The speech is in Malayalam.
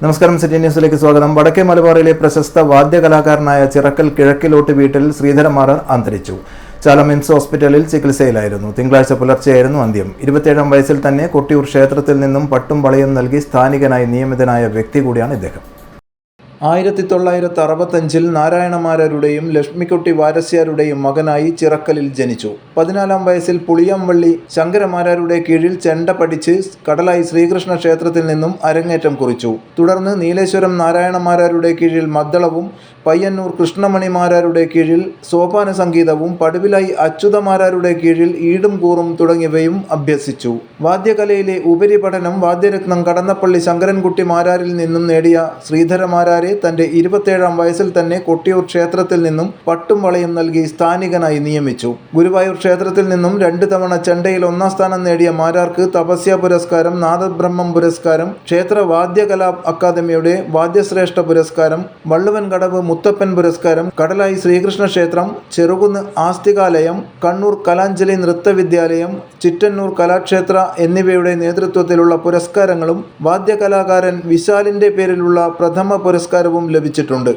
നമസ്കാരം, സിറ്റി ന്യൂസിലേക്ക് സ്വാഗതം. വടക്കേ മലബാറിലെ പ്രശസ്ത വാദ്യകലാകാരനായ ചിറക്കൽ കിഴക്കിലോട്ട് വീട്ടിൽ ശ്രീധരമാരാർ അന്തരിച്ചു. ചാല മിംസ് ഹോസ്പിറ്റലിൽ ചികിത്സയിലായിരുന്നു. തിങ്കളാഴ്ച പുലർച്ചെയായിരുന്നു അന്ത്യം. 27-ാം വയസ്സിൽ തന്നെ കൊട്ടിയൂർ ക്ഷേത്രത്തിൽ നിന്നും പട്ടും വളയും നൽകി സ്ഥാനികനായി നിയമിതനായ വ്യക്തി കൂടിയാണ് ഇദ്ദേഹം. 1965-ൽ നാരായണമാരാരുടെയും ലക്ഷ്മിക്കുട്ടി വാരസ്യാരുടെയും മകനായി ചിറക്കലിൽ ജനിച്ചു. 14-ാം വയസ്സിൽ പുളിയംവള്ളി ശങ്കരമാരാരുടെ കീഴിൽ ചെണ്ട പഠിച്ച് കടലായി ശ്രീകൃഷ്ണ ക്ഷേത്രത്തിൽ നിന്നും അരങ്ങേറ്റം കുറിച്ചു. തുടർന്ന് നീലേശ്വരം നാരായണമാരാരുടെ കീഴിൽ മദ്ദളവും, പയ്യന്നൂർ കൃഷ്ണമണിമാരാരുടെ കീഴിൽ സോപാന സംഗീതവും, പടുവിലായി അച്യുതമാരാരുടെ കീഴിൽ ഈടും കൂറും തുടങ്ങിയവയും അഭ്യസിച്ചു. വാദ്യകലയിലെ ഉപരിപഠനം വാദ്യരത്നം കടന്നപ്പള്ളി ശങ്കരൻകുട്ടി മാരാരിൽ നിന്നും നേടിയ ശ്രീധരമാരാരെ തന്റെ 27-ാം വയസ്സിൽ തന്നെ കൊട്ടിയൂർ ക്ഷേത്രത്തിൽ നിന്നും പട്ടും വളയും നൽകി സ്ഥാനികനായി നിയമിച്ചു. ഗുരുവായൂർ ക്ഷേത്രത്തിൽ നിന്നും 2 തവണ ചെണ്ടയിൽ 1-ാം സ്ഥാനം നേടിയ മാരാർക്ക് തപസ്യ പുരസ്കാരം, നാദബ്രഹ്മം പുരസ്കാരം, ക്ഷേത്ര വാദ്യകലാ അക്കാദമിയുടെ വാദ്യശ്രേഷ്ഠ പുരസ്കാരം, വള്ളുവൻ കടവ് മുത്തപ്പൻ പുരസ്കാരം, കടലായി ശ്രീകൃഷ്ണ ക്ഷേത്രം, ചെറുകുന്ന് ആസ്തികാലയം, കണ്ണൂർ കലാഞ്ജലി നൃത്തവിദ്യാലയം, ചിറ്റന്നൂർ കലാക്ഷേത്ര എന്നിവയുടെ നേതൃത്വത്തിലുള്ള പുരസ്കാരങ്ങളും വാദ്യകലാകാരൻ വിശാലിന്റെ പേരിലുള്ള പ്രഥമ പുരസ്കാരവും ലഭിച്ചിട്ടുണ്ട്.